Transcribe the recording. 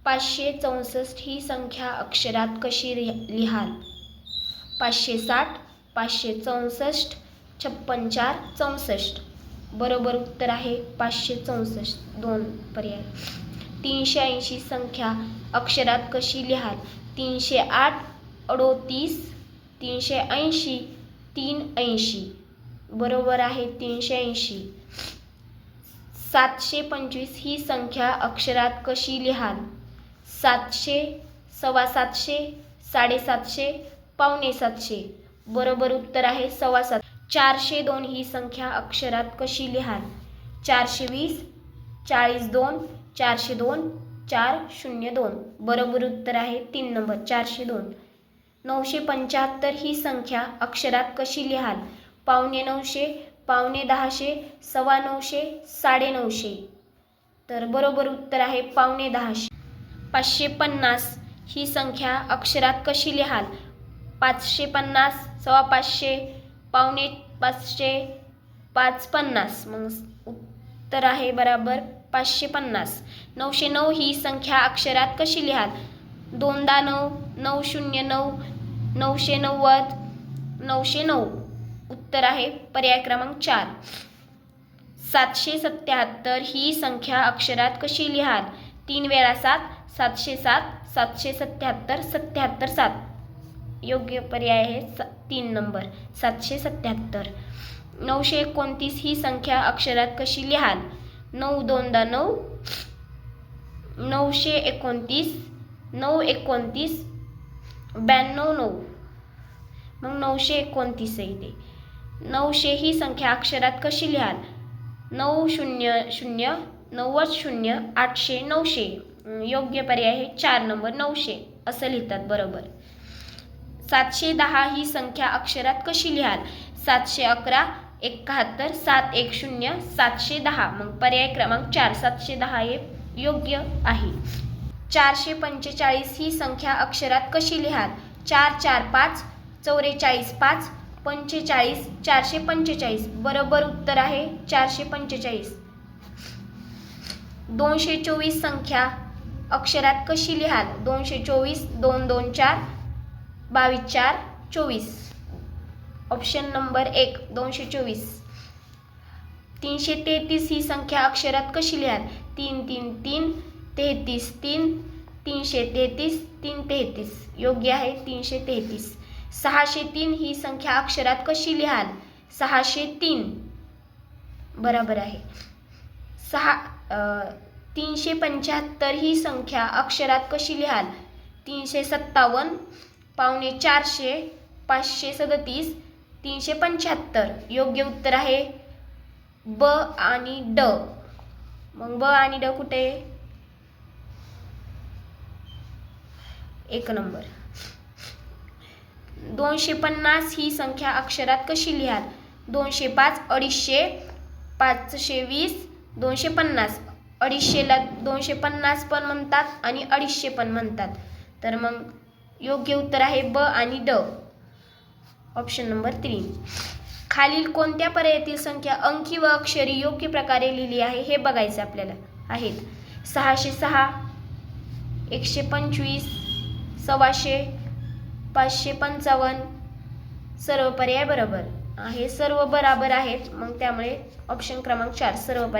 564 ही संख्या अक्षरात कशी लिहाल? 560, 564, 56 4 64. बरोबर उत्तर आहे 564. 2 पर्याय. 380 संख्या अक्षरात कशी लिहाल? 308, 38, 380, 380. बरोबर आहे 380. 725 ही संख्या अक्षरात कशी लिहाल? 700, 725, 750, 750. बरोबर उत्तर आहे 750. 402 ही संख्या अक्षरात कशी लिहाल? 420, 42, 402, 402. बरोबर उत्तर आहे 3 नंबर 402. 975 ही संख्या अक्षरात कशी लिहाल? 9:15, 9:15, 9:15, 9:30. तर बरोबर उत्तर आहे 9:15. 550 ही संख्या अक्षरात कशी लिहाल? 550, 550, 450, 550. मग उत्तर आहे बरोबर 550. 909 ही संख्या अक्षरात कशी लिहाल? 2 9, 909, 990, 909. उत्तर आहे पर्याय क्रमांक 4. 777 ही संख्या अक्षरात कशी लिहाल? 3 वेळा 7, 707, 777, 77 7. योग्य पर्याय आहे 3 नंबर 777. 929 ही संख्या अक्षरात कशी लिहाल? 9 2 9, 929, 929, 92 9. मग 929 आहे इथे. 900 ही संख्या अक्षरात कशी लिहाल? 900, 90, 800, 900. योग्य पर्याय आहे 4 नंबर 900 असं लिहितात. बरोबर. 710 ही संख्या अक्षरात कशी लिहाल? 711, 71, 710, 710. मग पर्याय क्रमांक 4 710 हे योग्य आहे. 445 ही संख्या अक्षरात कशी लिहाल? 4 4 5, 44 5, 45, 445. बरोबर उत्तर आहे 445. 224 संख्या अक्षरात कशी लिहाल? 224, 2 2 4, 22 4, 24. Option number 1 224. 333 ही संख्या अक्षरात कशी लिहाल? 3 3 3, 33 3, 333, 333. योग्य आहे 333. 603 ही संख्या अक्षरात कशी लिहाल? 603. बरोबर आहे. 375 ही संख्या अक्षरात कशी लिहाल? 357, 450, 537, 375. योग्य उत्तर आहे ब आणि ड. मग ब आणि ड कुठे? 1 नंबर. 250 ही संख्या अक्षरात कशी लिहाल? 205, 250, 520, 250. 250ला 250 पण म्हणतात आणि 250 पण म्हणतात. तर मग योग्य उत्तर आहे ब आणि ड. Option number 3. खालील कोणत्या पर्यायातील संख्या अंकी व अक्षरी योग्य प्रकारे लिहिली आहे हे बघायचं आपल्याला आहेत. 606, 125, 125, 555. सर्व पर्याय बरोबर आहे. सर्व बरोबर आहेत. मग त्यामुळे ऑप्शन क्रमांक 4 सर्व पर्याय